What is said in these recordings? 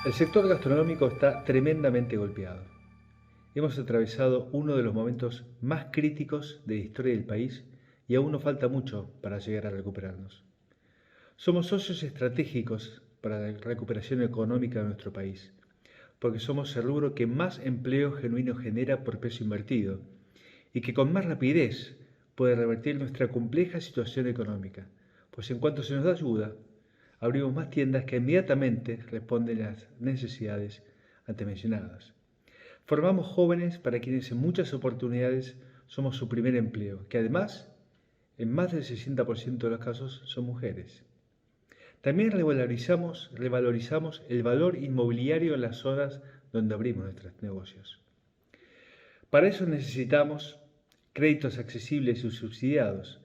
El sector gastronómico está tremendamente golpeado. Hemos atravesado uno de los momentos más críticos de la historia del país y aún nos falta mucho para llegar a recuperarnos. Somos socios estratégicos para la recuperación económica de nuestro país, porque somos el rubro que más empleo genuino genera por peso invertido y que con más rapidez puede revertir nuestra compleja situación económica, pues en cuanto se nos da ayuda, abrimos más tiendas que inmediatamente responden a las necesidades antes mencionadas. Formamos jóvenes para quienes en muchas oportunidades somos su primer empleo, que además, en más del 60% de los casos, son mujeres. También revalorizamos el valor inmobiliario en las zonas donde abrimos nuestros negocios. Para eso necesitamos créditos accesibles y subsidiados,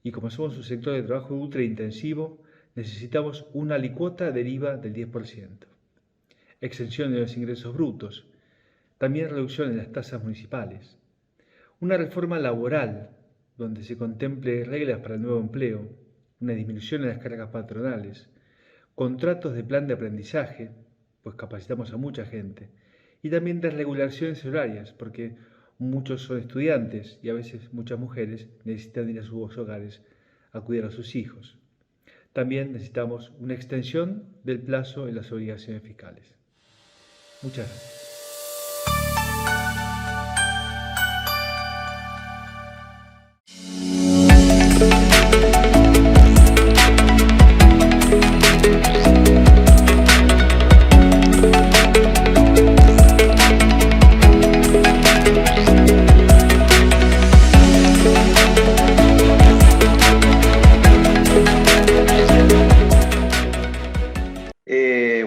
y como somos un sector de trabajo ultra intensivo, necesitamos una alicuota del IVA del 10%, exención de los ingresos brutos, también reducción en las tasas municipales, una reforma laboral donde se contemple reglas para el nuevo empleo, una disminución en las cargas patronales, contratos de plan de aprendizaje, pues capacitamos a mucha gente, y también desregulaciones horarias, porque muchos son estudiantes y a veces muchas mujeres necesitan ir a sus hogares a cuidar a sus hijos. También necesitamos una extensión del plazo en las obligaciones fiscales. Muchas gracias.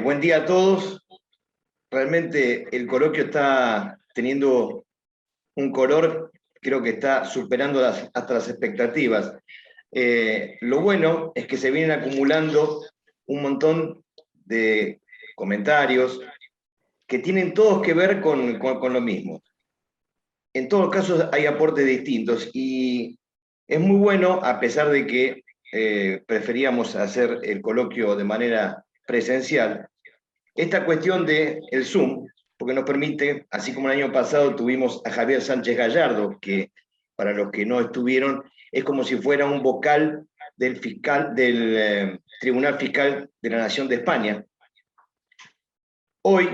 Buen día a todos. Realmente el coloquio está teniendo un color, creo que está superando hasta las expectativas. Lo bueno es que se vienen acumulando un montón de comentarios que tienen todos que ver con lo mismo. En todos los casos hay aportes distintos y es muy bueno, a pesar de que preferíamos hacer el coloquio de manera presencial, esta cuestión del Zoom, porque nos permite, así como el año pasado tuvimos a Javier Sánchez Gallardo, que para los que no estuvieron, es como si fuera un vocal del Tribunal Fiscal de la Nación de España. Hoy,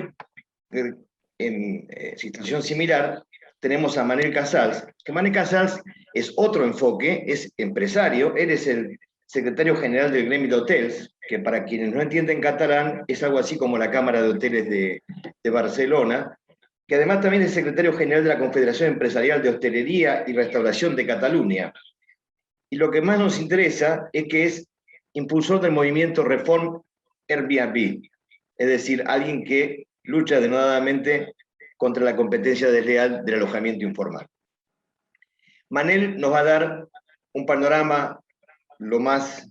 en situación similar, tenemos a Manel Casals, que Manel Casals es otro enfoque, es empresario, él es el secretario general del gremio de hotels, que para quienes no entienden catalán es algo así como la Cámara de Hoteles de Barcelona, que además también es secretario general de la Confederación Empresarial de Hostelería y Restauración de Cataluña. Y lo que más nos interesa es que es impulsor del movimiento Reform Airbnb, es decir, alguien que lucha denodadamente contra la competencia desleal del alojamiento informal. Manel nos va a dar un panorama lo más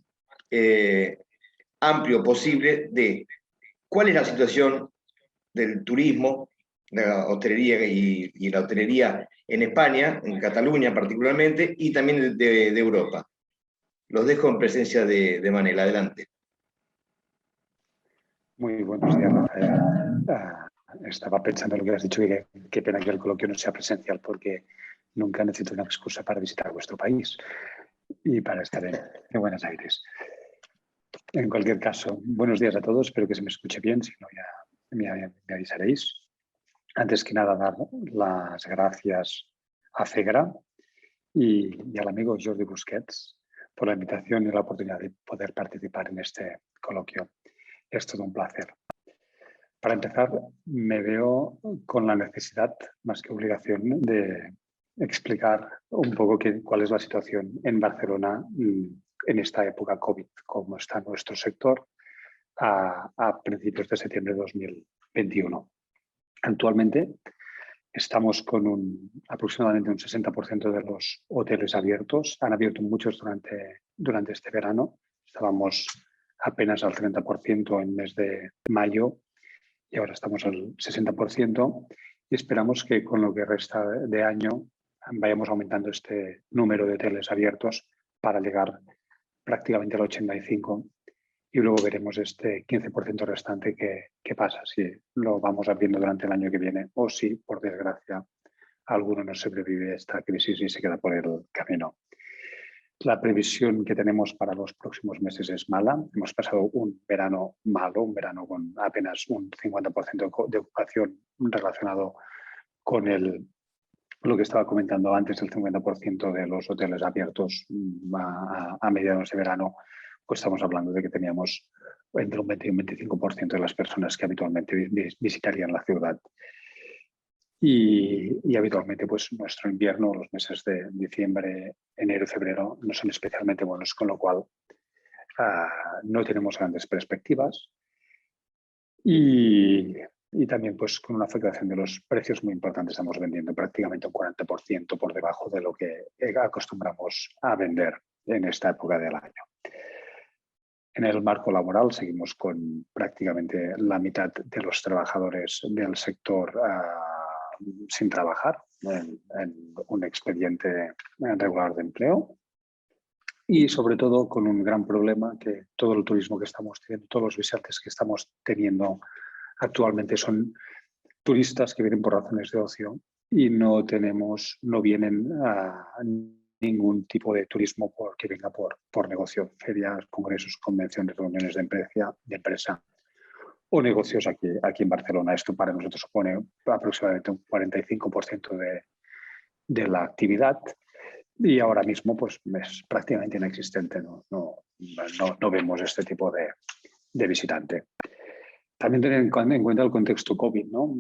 amplio posible de cuál es la situación del turismo, de la hostelería y la hotelería en España, en Cataluña particularmente, y también de Europa. Los dejo en presencia de Manel. Adelante. Muy buenos días, Rafael. Estaba pensando en lo que has dicho y qué pena que el coloquio no sea presencial porque nunca necesito una excusa para visitar vuestro país y para estar en Buenos Aires. En cualquier caso, buenos días a todos. Espero que se me escuche bien, si no ya me avisaréis. Antes que nada, dar las gracias a CEGRA y al amigo Jordi Busquets por la invitación y la oportunidad de poder participar en este coloquio. Es todo un placer. Para empezar, me veo con la necesidad, más que obligación, de explicar un poco cuál es la situación en Barcelona en esta época COVID, cómo está nuestro sector a principios de septiembre de 2021. Actualmente estamos con aproximadamente un 60% de los hoteles abiertos. Han abierto muchos durante este verano. Estábamos apenas al 30% en el mes de mayo y ahora estamos al 60% y esperamos que con lo que resta de año vayamos aumentando este número de hoteles abiertos para llegar prácticamente al 85% y luego veremos este 15% restante qué pasa, si lo vamos viendo durante el año que viene o si, por desgracia, alguno no sobrevive a esta crisis y se queda por el camino. La previsión que tenemos para los próximos meses es mala. Hemos pasado un verano malo, un verano con apenas un 50% de ocupación relacionado con lo que estaba comentando antes, el 50% de los hoteles abiertos a mediados de verano. Pues estamos hablando de que teníamos entre un 20 y un 25% de las personas que habitualmente visitarían la ciudad. Y habitualmente pues nuestro invierno, los meses de diciembre, enero y febrero no son especialmente buenos, con lo cual no tenemos grandes perspectivas y también pues con una afectación de los precios muy importante. Estamos vendiendo prácticamente un 40% por debajo de lo que acostumbramos a vender en esta época del año. En el marco laboral seguimos con prácticamente la mitad de los trabajadores del sector sin trabajar en un expediente regular de empleo y sobre todo con un gran problema que todo el turismo que estamos teniendo, todos los visitantes que estamos teniendo actualmente son turistas que vienen por razones de ocio y no vienen a ningún tipo de turismo que venga por negocio, ferias, congresos, convenciones, reuniones de empresa o negocios aquí en Barcelona. Esto para nosotros supone aproximadamente un 45% de la actividad y ahora mismo pues, es prácticamente inexistente. No vemos este tipo de visitante. También tener en cuenta el contexto COVID, ¿no?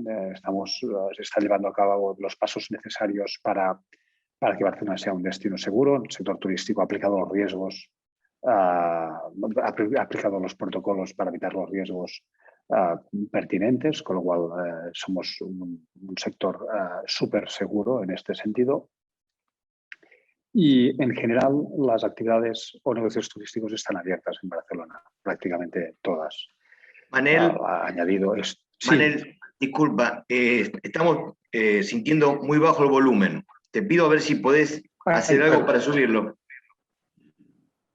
Se están llevando a cabo los pasos necesarios para que Barcelona sea un destino seguro. El sector turístico ha aplicado los riesgos, ha aplicado los protocolos para evitar los riesgos pertinentes, con lo cual somos un sector súper seguro en este sentido. Y en general las actividades o negocios turísticos están abiertas en Barcelona, prácticamente todas. Manel, añadido esto. Manel, Sí. disculpa, estamos sintiendo muy bajo el volumen. Te pido a ver si podés hacer algo para subirlo.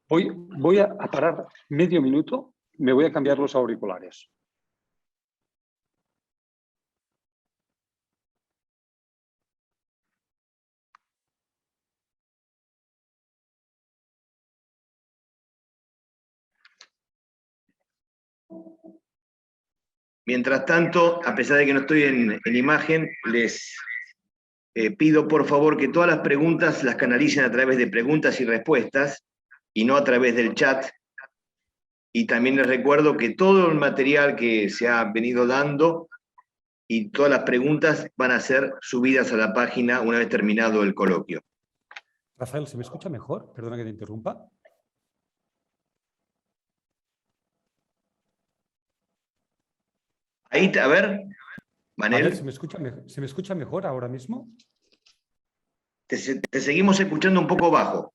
Voy a parar medio minuto, me voy a cambiar los auriculares. Mientras tanto, a pesar de que no estoy en imagen, les pido por favor que todas las preguntas las canalicen a través de preguntas y respuestas y no a través del chat. Y también les recuerdo que todo el material que se ha venido dando y todas las preguntas van a ser subidas a la página una vez terminado el coloquio. Rafael, ¿se me escucha mejor? Perdona que te interrumpa. Ahí, a ver, Manel. A ver, ¿se me escucha mejor ahora mismo? Te seguimos escuchando un poco bajo.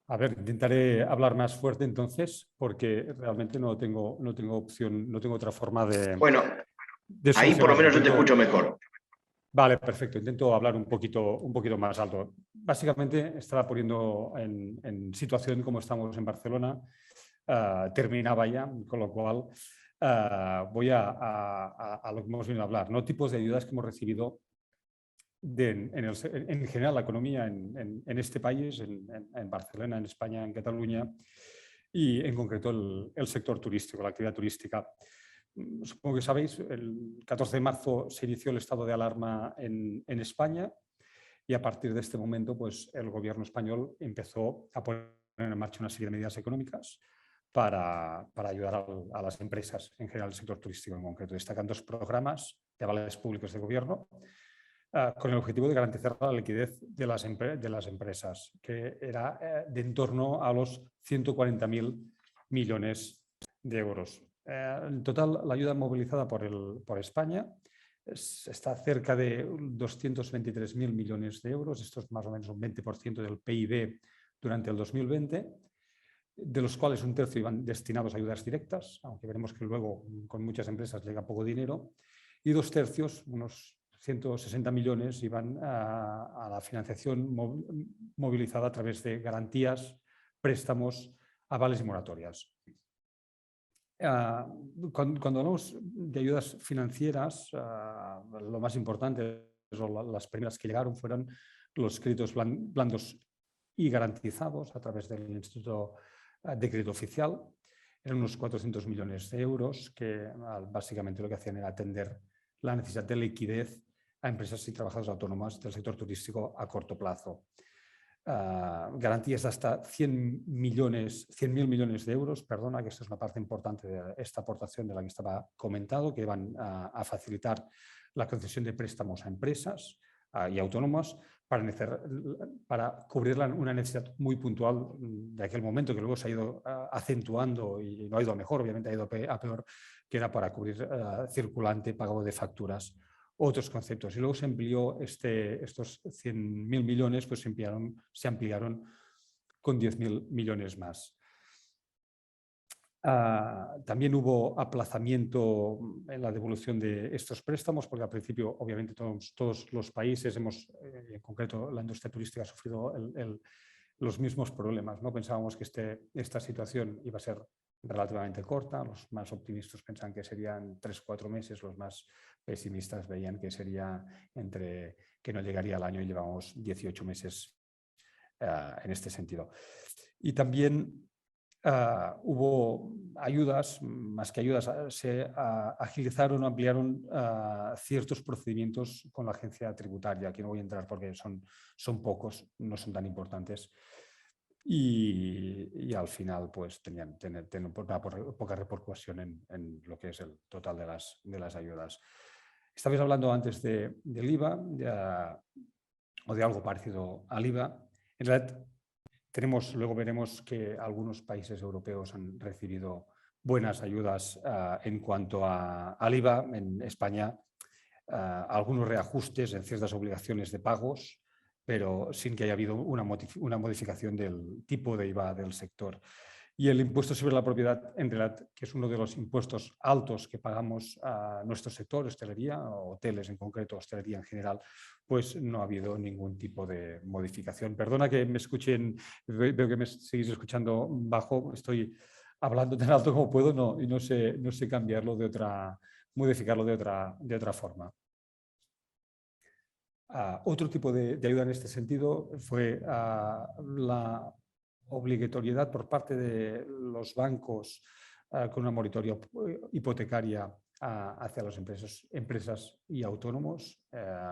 A ver, intentaré hablar más fuerte entonces, porque realmente no tengo opción, no tengo otra forma de... Bueno, ahí por lo menos yo te escucho mejor. Vale, perfecto. Intento hablar un poquito más alto. Básicamente estaba poniendo en situación como estamos en Barcelona. Terminaba ya, con lo cual voy a lo que hemos venido a hablar, ¿no? Tipos de ayudas que hemos recibido en general la economía en este país, en Barcelona, en España, en Cataluña y en concreto el sector turístico, la actividad turística. Supongo que sabéis, el 14 de marzo se inició el estado de alarma en España y a partir de este momento pues, el gobierno español empezó a poner en marcha una serie de medidas económicas para ayudar a las empresas, en general el sector turístico en concreto. Destacan dos programas de avales públicos de gobierno con el objetivo de garantizar la liquidez de las empresas, que era de en torno a los 140.000 millones de euros. En total, la ayuda movilizada por España está cerca de 223.000 millones de euros. Esto es más o menos un 20% del PIB durante el 2020, de los cuales un tercio iban destinados a ayudas directas, aunque veremos que luego con muchas empresas llega poco dinero, y dos tercios, unos 160 millones, iban a la financiación movilizada a través de garantías, préstamos avales y moratorias. Cuando hablamos de ayudas financieras, lo más importante, las primeras que llegaron fueron los créditos blandos y garantizados a través del Instituto de Crédito Oficial. Eran unos 400 millones de euros que básicamente lo que hacían era atender la necesidad de liquidez a empresas y trabajadores autónomos del sector turístico a corto plazo. Garantías de hasta 100.000 millones de euros, perdona, que esta es una parte importante de esta aportación de la que estaba comentado, que van a facilitar la concesión de préstamos a empresas y autónomos para cubrir una necesidad muy puntual de aquel momento, que luego se ha ido acentuando y no ha ido a mejor, obviamente ha ido a peor, que era para cubrir circulante, pago de facturas, otros conceptos. Y luego se amplió estos 100.000 millones, pues se ampliaron con 10.000 millones más. También hubo aplazamiento en la devolución de estos préstamos, porque al principio, obviamente, todos los países, en concreto la industria turística, ha sufrido los mismos problemas, ¿no? Pensábamos que esta situación iba a ser relativamente corta, los más optimistas pensaban que serían 3-4 meses, los más pesimistas veían que sería que no llegaría al año, y llevamos 18 meses en este sentido. Y también hubo ayudas, más que ayudas, se agilizaron o ampliaron ciertos procedimientos con la agencia tributaria. Aquí no voy a entrar porque son pocos, no son tan importantes. Y al final pues tenían poca repercusión en lo que es el total de las ayudas. Estabais hablando antes del IVA o de algo parecido al IVA. En realidad luego veremos que algunos países europeos han recibido buenas ayudas en cuanto al IVA. En España algunos reajustes en ciertas obligaciones de pagos, pero sin que haya habido una modificación del tipo de IVA del sector. Y el impuesto sobre la propiedad, en realidad, que es uno de los impuestos altos que pagamos a nuestro sector, hostelería, o hoteles en concreto, hostelería en general, pues no ha habido ningún tipo de modificación. Perdona que me escuchen, veo que me seguís escuchando bajo, estoy hablando tan alto como puedo y no sé modificarlo de otra forma. Otro tipo de ayuda en este sentido fue la obligatoriedad por parte de los bancos con una moratoria hipotecaria hacia las empresas y autónomos.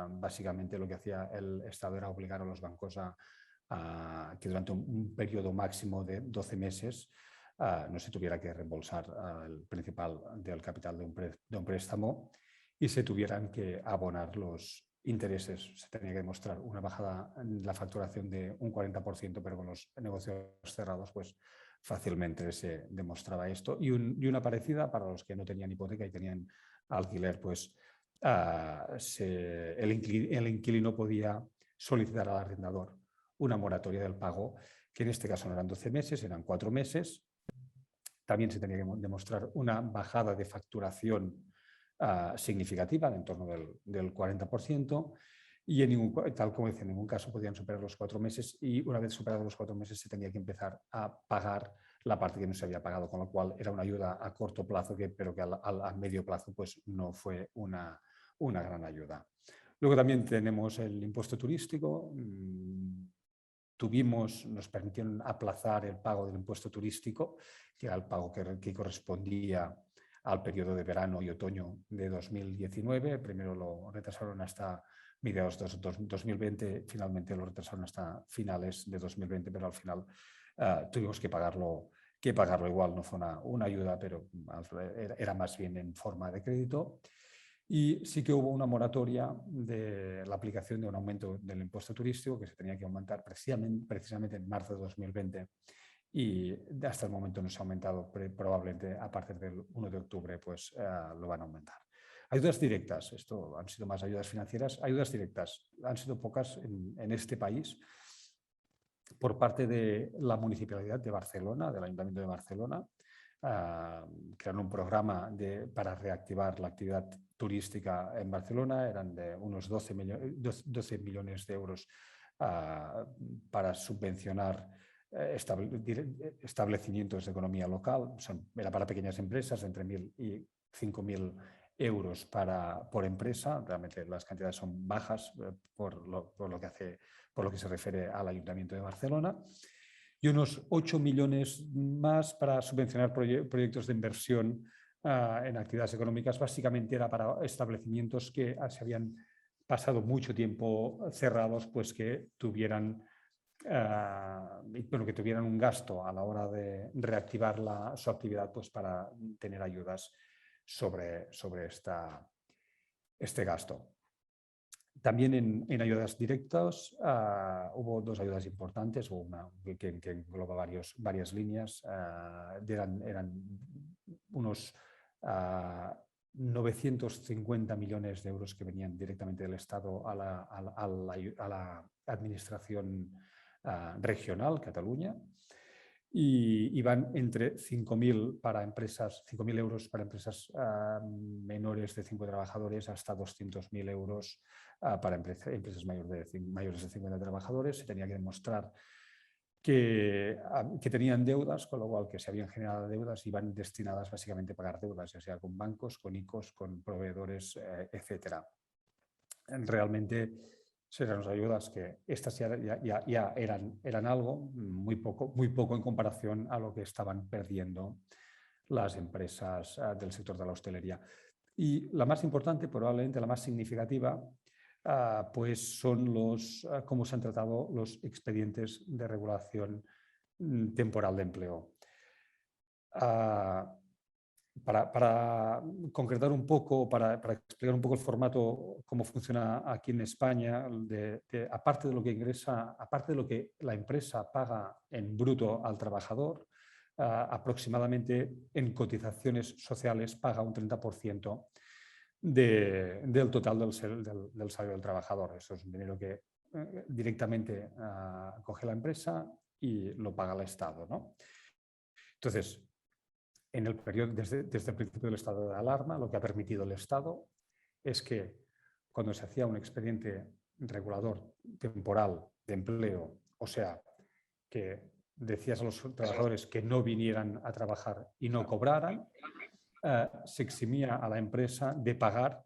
Básicamente lo que hacía el Estado era obligar a los bancos a que durante un periodo máximo de 12 meses no se tuviera que reembolsar el principal del capital de un préstamo y se tuvieran que abonar los intereses. Se tenía que demostrar una bajada en la facturación de un 40%, pero con los negocios cerrados pues fácilmente se demostraba esto. Y una parecida para los que no tenían hipoteca y tenían alquiler, pues el inquilino podía solicitar al arrendador una moratoria del pago, que en este caso no eran 12 meses, eran 4 meses. También se tenía que demostrar una bajada de facturación significativa, en torno del 40%, y tal como dice, en ningún caso podían superar los 4 meses, y una vez superados los 4 meses se tenía que empezar a pagar la parte que no se había pagado, con lo cual era una ayuda a corto plazo, pero que a medio plazo pues no fue una gran ayuda. Luego también tenemos el impuesto turístico. Nos permitieron aplazar el pago del impuesto turístico, que era el pago que correspondía al periodo de verano y otoño de 2019. Primero lo retrasaron hasta mediados de 2020, finalmente lo retrasaron hasta finales de 2020, pero al final tuvimos que pagarlo igual. No fue una ayuda, pero era más bien en forma de crédito. Y sí que hubo una moratoria de la aplicación de un aumento del impuesto turístico que se tenía que aumentar precisamente en marzo de 2020. Y hasta el momento no se ha aumentado, probablemente a partir del 1 de octubre pues, lo van a aumentar. Ayudas directas, esto han sido más ayudas financieras. Ayudas directas han sido pocas en este país por parte de la Municipalidad de Barcelona, del Ayuntamiento de Barcelona. Crearon un programa para reactivar la actividad turística en Barcelona. Eran de unos 12 millones de euros para subvencionar establecimientos de economía local. Era para pequeñas empresas de entre 1.000 y 5.000 euros por empresa. Realmente las cantidades son bajas por lo que se refiere al Ayuntamiento de Barcelona. Y unos 8 millones más para subvencionar proyectos de inversión en actividades económicas. Básicamente era para establecimientos que se habían pasado mucho tiempo cerrados, pues que tuvieran un gasto a la hora de reactivar su actividad, pues para tener ayudas sobre este gasto. También en ayudas directas hubo dos ayudas importantes, una que engloba varias líneas. Eran unos 950 millones de euros que venían directamente del Estado a la administración regional, Cataluña, y van entre 5.000 euros para empresas menores de 5 trabajadores hasta 200.000 euros para empresas mayores de 50 trabajadores. Se tenía que demostrar que tenían deudas, con lo cual que se habían generado deudas y van destinadas básicamente a pagar deudas, ya sea con bancos, con ICOs, con proveedores, etc. Realmente serán ayudas que estas ya eran algo, muy poco en comparación a lo que estaban perdiendo las empresas del sector de la hostelería. Y la más importante, probablemente la más significativa, pues son cómo se han tratado los expedientes de regulación temporal de empleo. Para concretar un poco, para explicar un poco el formato, cómo funciona aquí en España, aparte de lo que ingresa, aparte de lo que la empresa paga en bruto al trabajador, aproximadamente en cotizaciones sociales paga un 30% del total del salario del trabajador. Eso es un dinero que directamente coge la empresa y lo paga el Estado, ¿no? Entonces, en el periodo, desde el principio del estado de alarma, lo que ha permitido el Estado es que cuando se hacía un expediente regulador temporal de empleo, o sea, que decías a los trabajadores que no vinieran a trabajar y no cobraran, se eximía a la empresa de pagar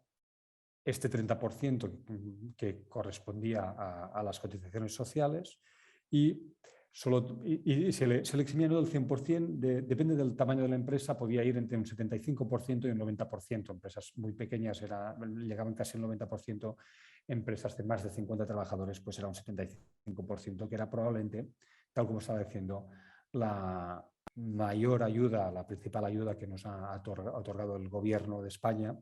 este 30% que correspondía a las cotizaciones sociales y se le eximía no del 100%, depende del tamaño de la empresa, podía ir entre un 75% y un 90%. Empresas muy pequeñas llegaban casi al 90%, empresas de más de 50 trabajadores pues era un 75%, que era probablemente, tal como estaba diciendo, la mayor ayuda, la principal ayuda que nos ha otorgado el Gobierno de España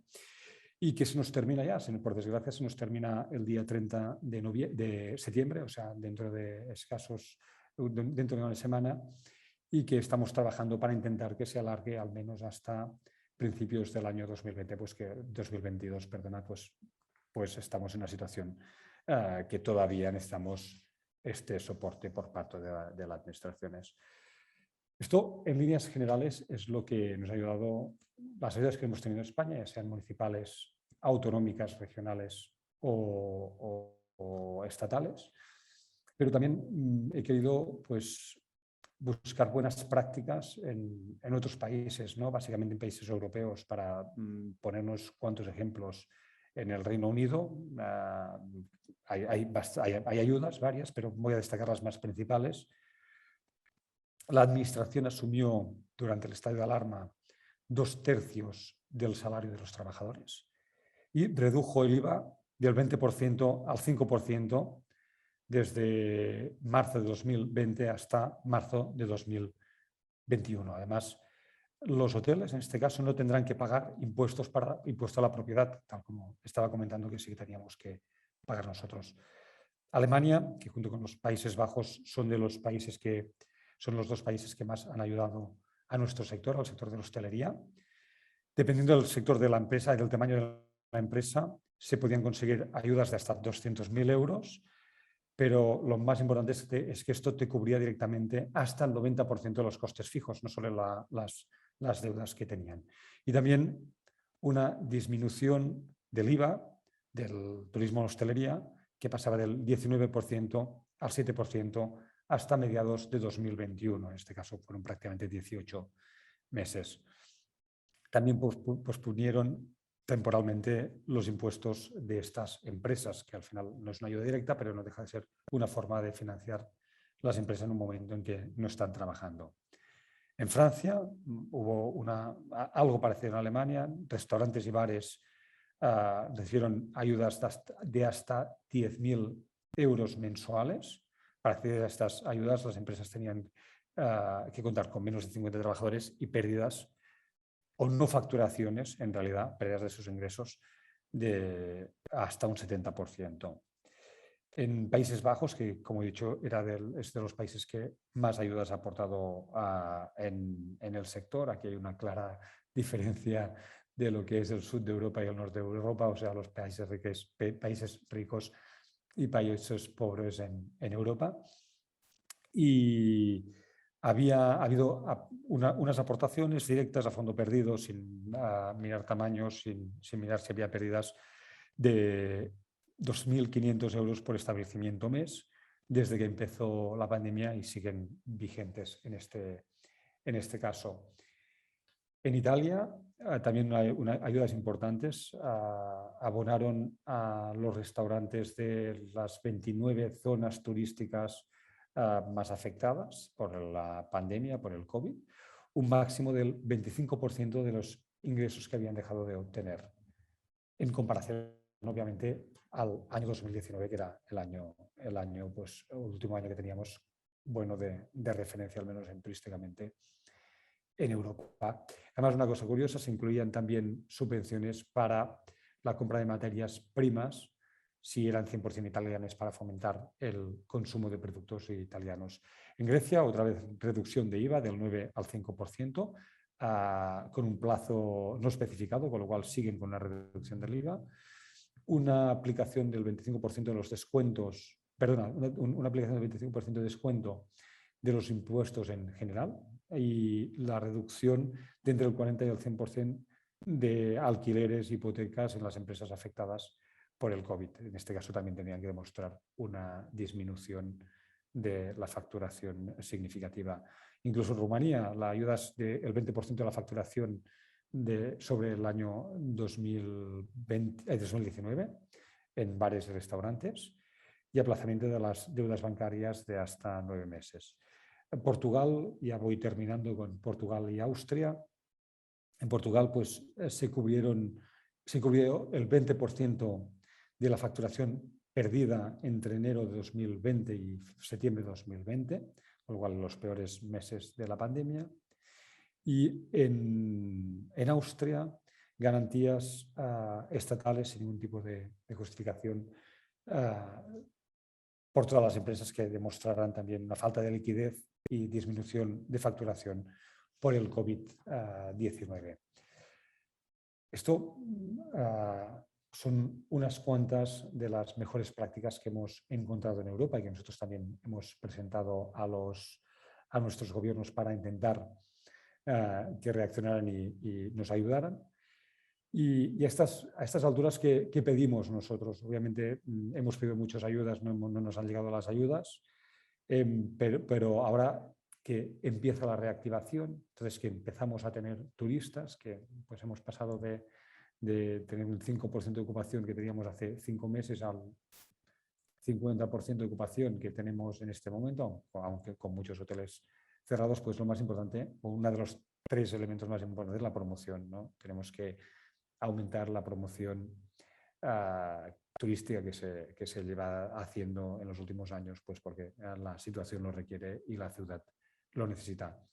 y que se nos termina ya, por desgracia, se nos termina el día 30 de septiembre, o sea, dentro de una semana, y que estamos trabajando para intentar que se alargue al menos hasta principios del año 2020, 2022, perdona, pues estamos en una situación que todavía necesitamos este soporte por parte de las administraciones. Esto, en líneas generales, es lo que nos ha ayudado, las ayudas que hemos tenido en España, ya sean municipales, autonómicas, regionales o estatales. Pero también he querido pues, buscar buenas prácticas en otros países, ¿no? Básicamente en países europeos, para ponernos cuantos ejemplos. En el Reino Unido hay ayudas varias, pero voy a destacar las más principales. La administración asumió durante el estado de alarma 2/3 del salario de los trabajadores y redujo el IVA del 20% al 5% desde marzo de 2020 hasta marzo de 2021. Además, los hoteles en este caso no tendrán que pagar impuesto a la propiedad, tal como estaba comentando que sí que teníamos que pagar nosotros. Alemania, que junto con los Países Bajos son los dos países que más han ayudado a nuestro sector, al sector de la hostelería. Dependiendo del sector de la empresa y del tamaño de la empresa, se podían conseguir ayudas de hasta 200.000 euros, pero lo más importante es que esto te cubría directamente hasta el 90% de los costes fijos, no solo las deudas que tenían. Y también una disminución del IVA del turismo en hostelería, que pasaba del 19% al 7% hasta mediados de 2021. En este caso fueron prácticamente 18 meses. También posponieron temporalmente los impuestos de estas empresas, que al final no es una ayuda directa, pero no deja de ser una forma de financiar las empresas en un momento en que no están trabajando. En Francia hubo algo parecido en Alemania. Restaurantes y bares recibieron ayudas de hasta 10.000 euros mensuales. Para acceder a estas ayudas, las empresas tenían que contar con menos de 50 trabajadores y pérdidas o no facturaciones, en realidad, pérdidas de sus ingresos de hasta un 70%. En Países Bajos, que como he dicho es de los países que más ayudas ha aportado en el sector, aquí hay una clara diferencia de lo que es el sur de Europa y el norte de Europa, o sea, los países ricos y países pobres en Europa. Y ha habido unas aportaciones directas a fondo perdido, sin mirar tamaños, sin mirar si había pérdidas, de 2.500 euros por establecimiento mes desde que empezó la pandemia y siguen vigentes en este caso. En Italia también hay ayudas importantes. Abonaron a los restaurantes de las 29 zonas turísticas más afectadas por la pandemia, por el COVID, un máximo del 25% de los ingresos que habían dejado de obtener, en comparación, obviamente, al año 2019, que era el último año que teníamos bueno de referencia, al menos turísticamente, en Europa. Además, una cosa curiosa, se incluían también subvenciones para la compra de materias primas, si eran 100% italianas, para fomentar el consumo de productos italianos. En Grecia, otra vez, reducción de IVA del 9 al 5%, con un plazo no especificado, con lo cual siguen con la reducción del IVA. Una aplicación del 25% de los descuentos, una aplicación del 25% de descuento de los impuestos en general, y la reducción de entre el 40 y el 100% de alquileres, hipotecas en las empresas afectadas por el COVID. En este caso también tenían que demostrar una disminución de la facturación significativa. Incluso en Rumanía, la ayuda es del 20% de la facturación sobre el año 2019 en bares y restaurantes, y aplazamiento de las deudas bancarias de hasta 9 meses. En Portugal, ya voy terminando con Portugal y Austria. En Portugal, pues se cubrió el 20% de la facturación perdida entre enero de 2020 y septiembre de 2020, con lo cual los peores meses de la pandemia. Y en Austria, garantías estatales sin ningún tipo de justificación por todas las empresas que demostrarán también una falta de liquidez y disminución de facturación por el COVID-19. Esto son unas cuantas de las mejores prácticas que hemos encontrado en Europa y que nosotros también hemos presentado a nuestros gobiernos para intentar que reaccionaran y nos ayudaran. Y a estas alturas, ¿qué pedimos nosotros? Obviamente hemos pedido muchas ayudas, no nos han llegado las ayudas, pero ahora que empieza la reactivación, entonces que empezamos a tener turistas, que pues hemos pasado de tener un 5% de ocupación que teníamos hace 5 meses al 50% de ocupación que tenemos en este momento, aunque con muchos hoteles cerrados, pues lo más importante, o uno de los 3 elementos más importantes es la promoción, ¿no? Tenemos que aumentar la promoción turística que se lleva haciendo en los últimos años, pues porque la situación lo requiere y la ciudad lo necesita.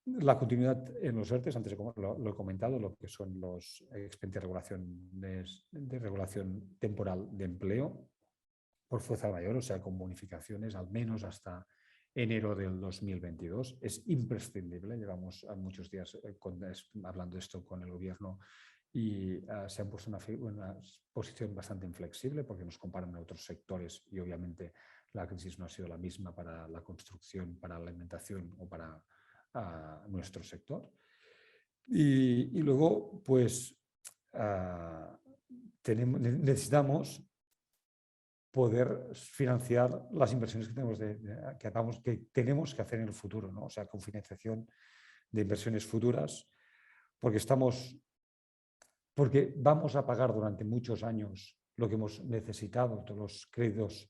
La continuidad en los ERTEs, antes lo he comentado, lo que son los expedientes de regulación temporal de empleo por fuerza mayor, o sea, con bonificaciones al menos hasta enero del 2022. Es imprescindible, llevamos muchos días hablando de esto con el gobierno y se han puesto una posición bastante inflexible porque nos comparan a otros sectores y obviamente la crisis no ha sido la misma para la construcción, para la alimentación o para nuestro sector. Y luego, pues, necesitamos poder financiar las inversiones que tenemos que hacer en el futuro, ¿no? O sea, con financiación de inversiones futuras, porque vamos a pagar durante muchos años lo que hemos necesitado, todos los créditos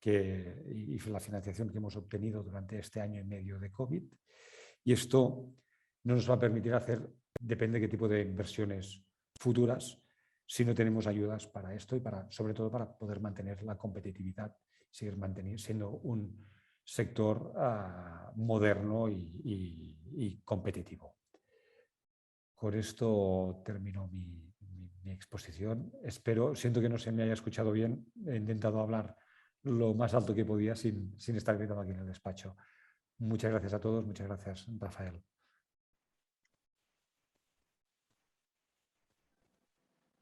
y la financiación que hemos obtenido durante este año y medio de COVID. Y esto no nos va a permitir hacer, depende de qué tipo de inversiones futuras, si no tenemos ayudas para esto y sobre todo para poder mantener la competitividad, seguir siendo un sector moderno y competitivo. Con esto termino mi exposición. Siento que no se me haya escuchado bien. He intentado hablar lo más alto que podía sin estar gritando aquí en el despacho. Muchas gracias a todos. Muchas gracias, Rafael.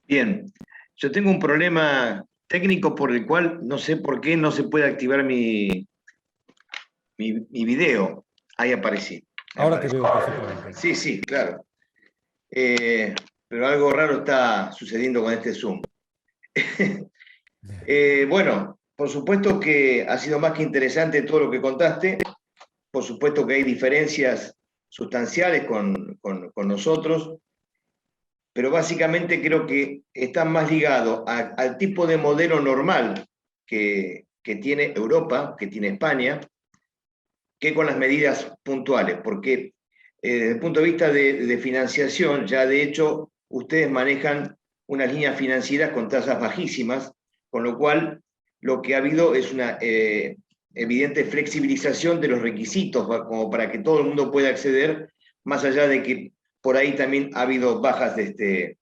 Bien, yo tengo un problema técnico por el cual no sé por qué no se puede activar mi video. Ahí aparecí. Ahora te veo perfectamente. Sí, sí, claro. Pero algo raro está sucediendo con este Zoom. Bueno, por supuesto que ha sido más que interesante todo lo que contaste. Por supuesto que hay diferencias sustanciales con nosotros, pero básicamente creo que están más ligados al tipo de modelo normal que tiene Europa, que tiene España, que con las medidas puntuales, porque desde el punto de vista de financiación, ya de hecho ustedes manejan unas líneas financieras con tasas bajísimas, con lo cual lo que ha habido es una evidente flexibilización de los requisitos, como para que todo el mundo pueda acceder, más allá de que por ahí también ha habido bajas de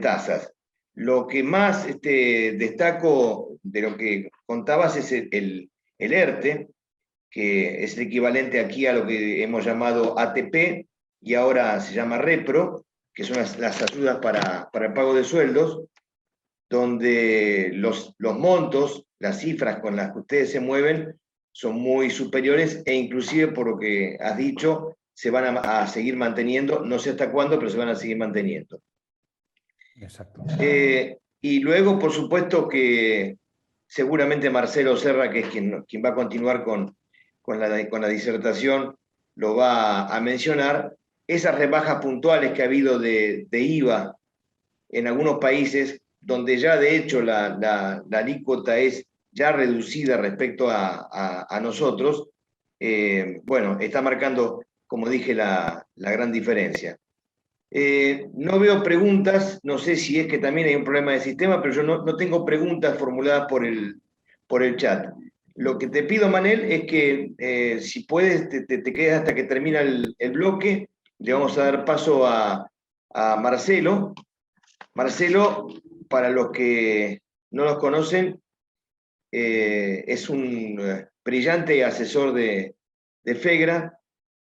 tasas. Lo que más destaco de lo que contabas es el ERTE, que es el equivalente aquí a lo que hemos llamado ATP, y ahora se llama REPRO, que son las ayudas para el pago de sueldos, donde los montos, las cifras con las que ustedes se mueven, son muy superiores, e inclusive por lo que has dicho, se van a seguir manteniendo, no sé hasta cuándo, pero se van a seguir manteniendo. Exacto. Y luego, por supuesto, que seguramente Marcelo Serra, que es quien va a continuar con la disertación, lo va a mencionar, esas rebajas puntuales que ha habido de IVA en algunos países, donde ya de hecho la alícuota es ya reducida respecto a nosotros, bueno, está marcando, como dije, la gran diferencia. No veo preguntas, no sé si es que también hay un problema de sistema, pero yo no tengo preguntas formuladas por el chat. Lo que te pido, Manel, es que si puedes, te quedes hasta que termina el bloque. Le vamos a dar paso a Marcelo. Marcelo, para los que no los conocen, es un brillante asesor de FEGRA.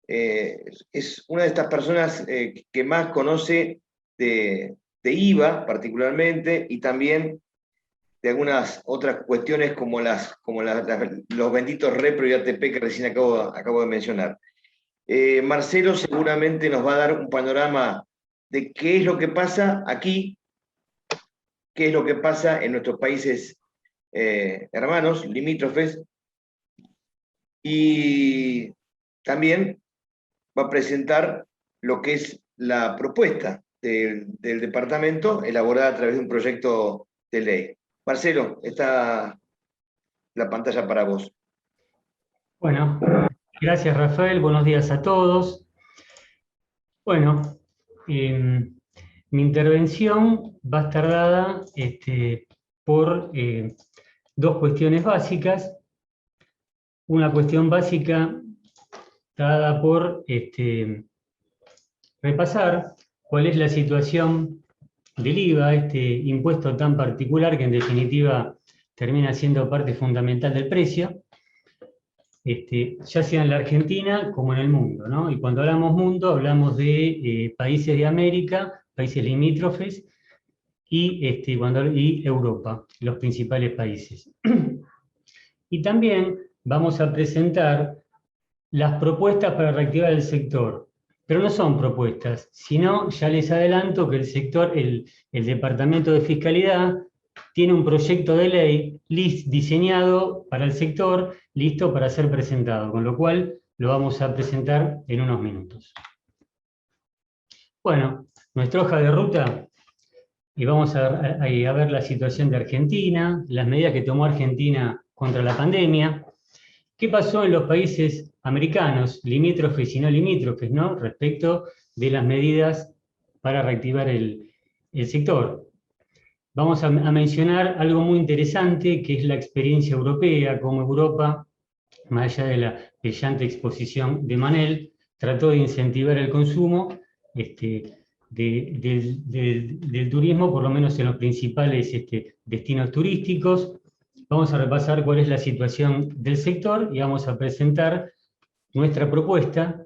Es una de estas personas que más conoce de IVA particularmente, y también de algunas otras cuestiones como los benditos REPRO y ATP que recién acabo de mencionar. Marcelo seguramente nos va a dar un panorama de qué es lo que pasa aquí, qué es lo que pasa en nuestros países hermanos, limítrofes, y también va a presentar lo que es la propuesta del departamento elaborada a través de un proyecto de ley. Marcelo, está la pantalla para vos. Bueno, gracias Rafael, buenos días a todos. Bueno, mi intervención va a estar dada por dos cuestiones básicas. Una cuestión básica dada por repasar cuál es la situación del IVA, este impuesto tan particular que en definitiva termina siendo parte fundamental del precio, ya sea en la Argentina como en el mundo, ¿no? Y cuando hablamos mundo, hablamos de países de América, países limítrofes, y Europa, los principales países. Y también vamos a presentar las propuestas para reactivar el sector. Pero no son propuestas, sino ya les adelanto que el sector, el Departamento de Fiscalidad, tiene un proyecto de ley diseñado para el sector, listo para ser presentado, con lo cual lo vamos a presentar en unos minutos. Bueno, nuestra hoja de ruta, y vamos a ver la situación de Argentina, las medidas que tomó Argentina contra la pandemia, qué pasó en los países americanos, limítrofes y no limítrofes, ¿no? Respecto de las medidas para reactivar el sector. Vamos a mencionar algo muy interesante, que es la experiencia europea, como Europa, más allá de la brillante exposición de Manel, trató de incentivar el consumo del turismo, por lo menos en los principales destinos turísticos. Vamos a repasar cuál es la situación del sector y vamos a presentar nuestra propuesta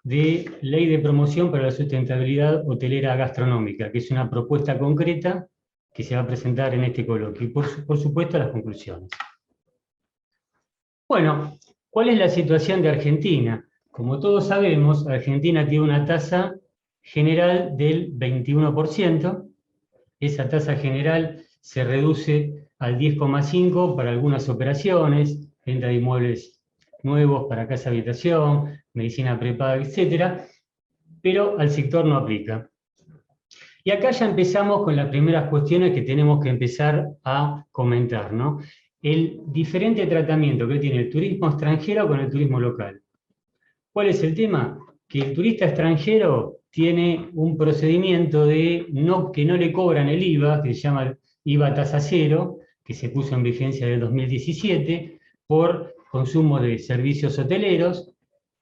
de Ley de Promoción para la Sustentabilidad Hotelera Gastronómica, que es una propuesta concreta que se va a presentar en este coloquio, y por supuesto las conclusiones. Bueno, ¿cuál es la situación de Argentina? Como todos sabemos, Argentina tiene una tasa general del 21%, esa tasa general se reduce al 10,5% para algunas operaciones, venta de inmuebles nuevos para casa habitación, medicina prepaga, etc., pero al sector no aplica. Y acá ya empezamos con las primeras cuestiones que tenemos que empezar a comentar, ¿no? El diferente tratamiento que tiene el turismo extranjero con el turismo local. ¿Cuál es el tema? Que el turista extranjero tiene un procedimiento que no le cobran el IVA, que se llama IVA tasa cero, que se puso en vigencia en el 2017, por consumo de servicios hoteleros,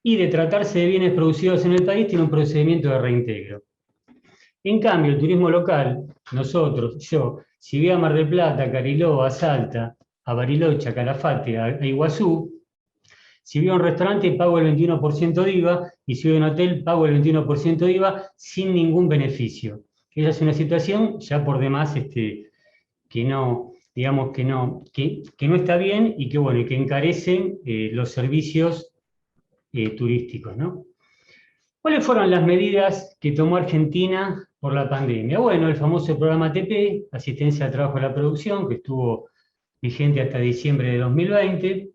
y de tratarse de bienes producidos en el país tiene un procedimiento de reintegro. En cambio, el turismo local, yo, si voy a Mar del Plata, a Cariló, a Salta, a Bariloche, a Calafate, a Iguazú, si voy a un restaurante pago el 21% de IVA, y si voy a un hotel pago el 21% de IVA sin ningún beneficio. Esa es una situación ya por demás que no está bien y que encarecen los servicios turísticos, ¿no? ¿Cuáles fueron las medidas que tomó Argentina por la pandemia? Bueno, el famoso programa ATP, Asistencia al Trabajo y la Producción, que estuvo vigente hasta diciembre de 2020,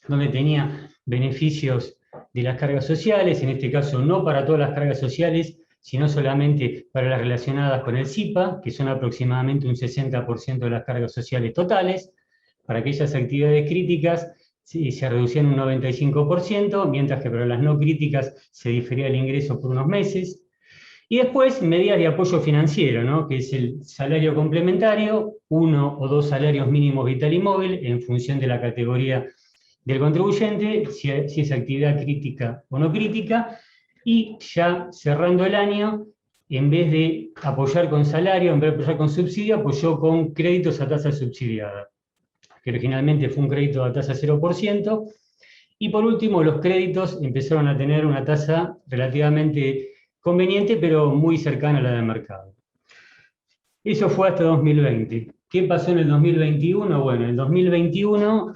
donde tenía beneficios de las cargas sociales, en este caso no para todas las cargas sociales, sino solamente para las relacionadas con el SIPA, que son aproximadamente un 60% de las cargas sociales totales. Para aquellas actividades críticas se reducían un 95%, mientras que para las no críticas se difería el ingreso por unos meses. Y después, medidas de apoyo financiero, ¿no? Que es el salario complementario, 1 o 2 salarios mínimos vital y móvil, en función de la categoría del contribuyente, si es actividad crítica o no crítica, y ya cerrando el año, en vez de apoyar con salario, en vez de apoyar con subsidio, apoyó con créditos a tasa subsidiada, que originalmente fue un crédito a tasa 0%, y por último los créditos empezaron a tener una tasa relativamente conveniente, pero muy cercana a la del mercado. Eso fue hasta 2020. ¿Qué pasó en el 2021? Bueno, en el 2021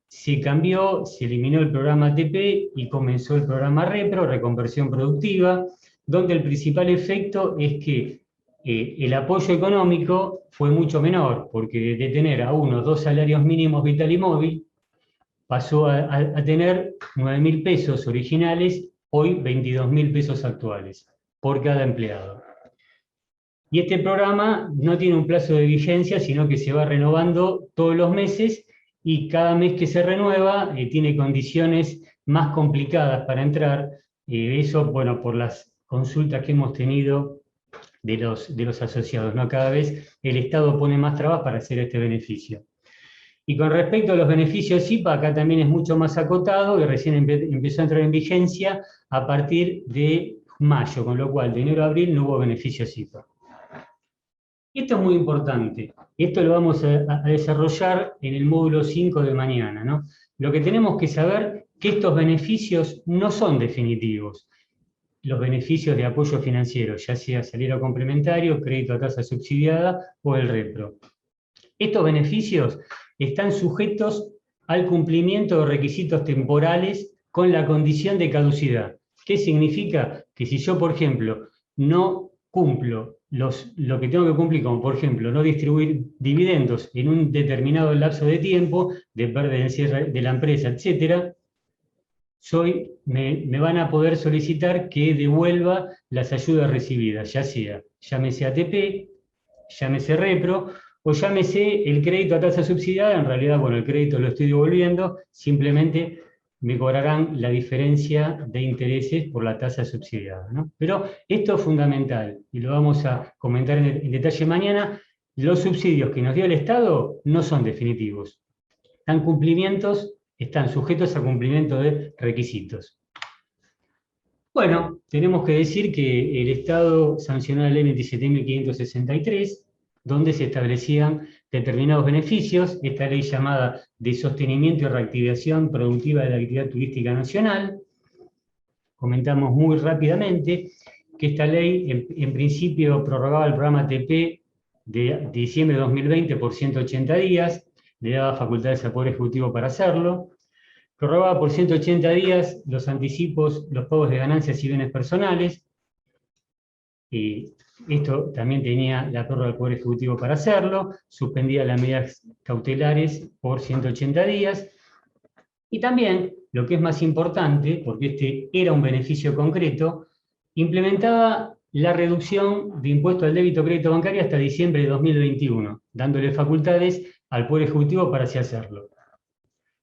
se cambió, se eliminó el programa ATP y comenzó el programa REPRO, Reconversión Productiva, donde el principal efecto es que el apoyo económico fue mucho menor, porque de tener a 1 o 2 salarios mínimos vital y móvil, pasó a tener 9.000 pesos originales, hoy 22.000 pesos actuales, por cada empleado. Y este programa no tiene un plazo de vigencia, sino que se va renovando todos los meses, y cada mes que se renueva tiene condiciones más complicadas para entrar. Eso, bueno, por las consultas que hemos tenido de los asociados, ¿no? Cada vez el Estado pone más trabas para hacer este beneficio. Y con respecto a los beneficios SIPA, acá también es mucho más acotado, y recién empezó a entrar en vigencia a partir de mayo, con lo cual de enero a abril no hubo beneficios SIPA. Esto es muy importante. Esto lo vamos a desarrollar en el módulo 5 de mañana, ¿no? Lo que tenemos que saber es que estos beneficios no son definitivos. Los beneficios de apoyo financiero, ya sea salario complementario, crédito a tasa subsidiada o el REPRO. Estos beneficios están sujetos al cumplimiento de requisitos temporales con la condición de caducidad. ¿Qué significa? Que si yo, por ejemplo, no cumplo lo que tengo que cumplir, como por ejemplo, no distribuir dividendos en un determinado lapso de tiempo, de pérdida del cierre de la empresa, etc., me van a poder solicitar que devuelva las ayudas recibidas, ya sea, llámese ATP, llámese Repro, o llámese el crédito a tasa subsidiada. En realidad, bueno, el crédito lo estoy devolviendo, simplemente me cobrarán la diferencia de intereses por la tasa subsidiada, ¿no? Pero esto es fundamental, y lo vamos a comentar en detalle mañana. Los subsidios que nos dio el Estado no son definitivos. Están sujetos a cumplimiento de requisitos. Bueno, tenemos que decir que el Estado sancionó la ley 27.563, donde se establecían determinados beneficios, esta ley llamada de sostenimiento y reactivación productiva de la actividad turística nacional. Comentamos muy rápidamente que esta ley en principio prorrogaba el programa ATP de diciembre de 2020 por 180 días, le daba facultades al Poder Ejecutivo para hacerlo, prorrogaba por 180 días los anticipos, los pagos de ganancias y bienes personales, y esto también tenía la prórroga del Poder Ejecutivo para hacerlo, suspendía las medidas cautelares por 180 días, y también, lo que es más importante, porque este era un beneficio concreto, implementaba la reducción de impuesto al débito crédito bancario hasta diciembre de 2021, dándole facultades al Poder Ejecutivo para así hacerlo.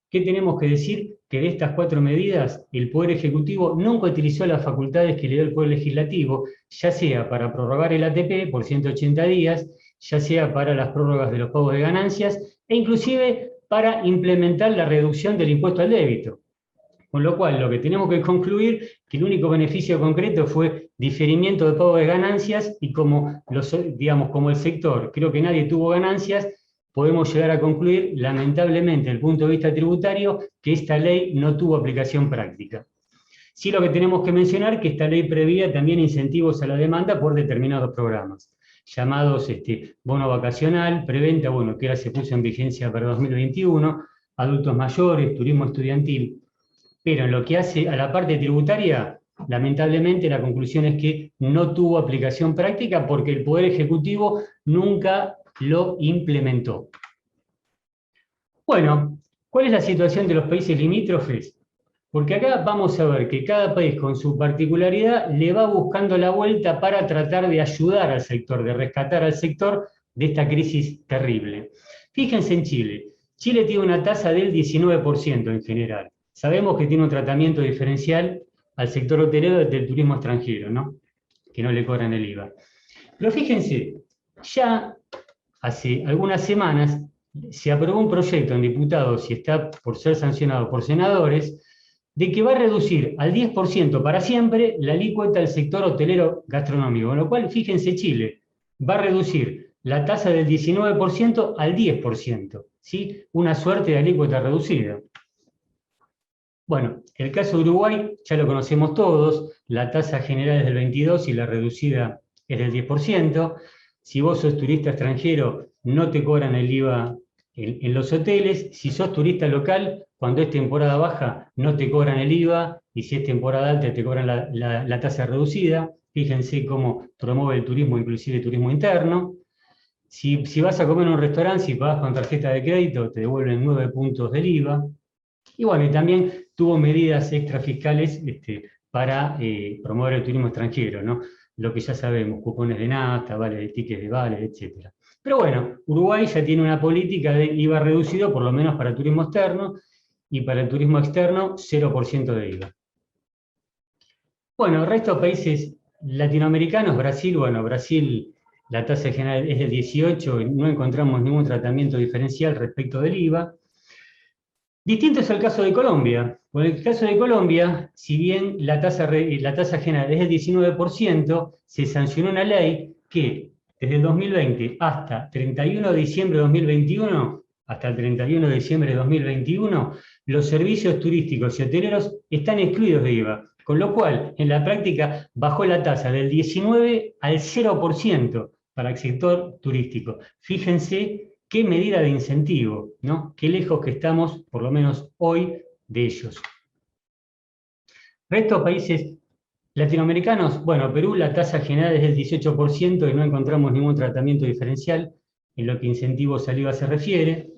¿Qué tenemos que decir? Que de estas 4 medidas, el Poder Ejecutivo nunca utilizó las facultades que le dio el Poder Legislativo, ya sea para prorrogar el ATP por 180 días, ya sea para las prórrogas de los pagos de ganancias, e inclusive para implementar la reducción del impuesto al débito. Con lo cual, lo que tenemos que concluir que el único beneficio concreto fue diferimiento de pago de ganancias, y como el sector, creo que nadie tuvo ganancias, podemos llegar a concluir, lamentablemente, desde el punto de vista tributario, que esta ley no tuvo aplicación práctica. Sí, lo que tenemos que mencionar es que esta ley prevía también incentivos a la demanda por determinados programas, llamados bono vacacional, preventa, bueno, que ahora se puso en vigencia para 2021, adultos mayores, turismo estudiantil. Pero en lo que hace a la parte tributaria, lamentablemente la conclusión es que no tuvo aplicación práctica porque el Poder Ejecutivo nunca lo implementó. Bueno, ¿cuál es la situación de los países limítrofes? Porque acá vamos a ver que cada país con su particularidad le va buscando la vuelta para tratar de ayudar al sector, de rescatar al sector de esta crisis terrible. Fíjense en Chile. Chile tiene una tasa del 19% en general. Sabemos que tiene un tratamiento diferencial al sector hotelero del turismo extranjero, ¿no? Que no le cobran el IVA. Pero fíjense, ya hace algunas semanas se aprobó un proyecto en diputados y está por ser sancionado por senadores, de que va a reducir al 10% para siempre la alícuota del sector hotelero gastronómico. Con lo cual, fíjense, Chile va a reducir la tasa del 19% al 10%, ¿sí? Una suerte de alícuota reducida. Bueno, el caso de Uruguay ya lo conocemos todos, la tasa general es del 22% y la reducida es del 10%. Si vos sos turista extranjero, no te cobran el IVA en los hoteles. Si sos turista local, cuando es temporada baja, no te cobran el IVA, y si es temporada alta, te cobran la tasa reducida. Fíjense cómo promueve el turismo, inclusive el turismo interno. Si vas a comer en un restaurante, si pagas con tarjeta de crédito, te devuelven 9 puntos del IVA. Y bueno, y también tuvo medidas extrafiscales para promover el turismo extranjero, ¿no? Lo que ya sabemos, cupones de nafta, vales de tickets de vales, etc. Pero bueno, Uruguay ya tiene una política de IVA reducido, por lo menos para el turismo externo, y para el turismo externo, 0% de IVA. Bueno, el resto de países latinoamericanos, Brasil, bueno, Brasil la tasa general es del 18%, y no encontramos ningún tratamiento diferencial respecto del IVA. Distinto es el caso de Colombia. En el caso de Colombia, si bien la tasa general es del 19%, se sancionó una ley que desde el 2020 hasta 31 de diciembre de 2021, hasta el 31 de diciembre de 2021, los servicios turísticos y hoteleros están excluidos de IVA, con lo cual, en la práctica, bajó la tasa del 19% al 0% para el sector turístico. Fíjense qué medida de incentivo, ¿no? Qué lejos que estamos, por lo menos hoy, de ellos. Resto de países Latinoamericanos, bueno, Perú la tasa general es del 18% y no encontramos ningún tratamiento diferencial en lo que incentivos al IVA se refiere.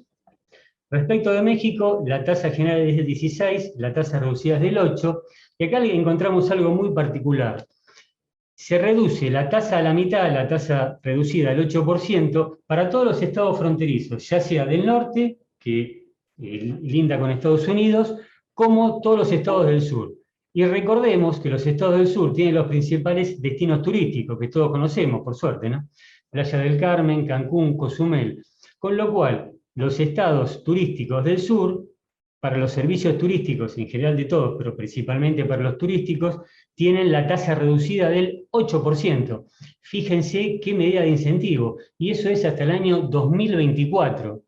Respecto de México, la tasa general es del 16%, la tasa reducida es del 8%, y acá encontramos algo muy particular. Se reduce la tasa a la mitad, la tasa reducida al 8%, para todos los estados fronterizos, ya sea del norte, que linda con Estados Unidos, como todos los estados del sur. Y recordemos que los estados del sur tienen los principales destinos turísticos, que todos conocemos, por suerte, ¿no? Playa del Carmen, Cancún, Cozumel. Con lo cual, los estados turísticos del sur, para los servicios turísticos en general de todos, pero principalmente para los turísticos, tienen la tasa reducida del 8%. Fíjense qué medida de incentivo. Y eso es hasta el año 2024.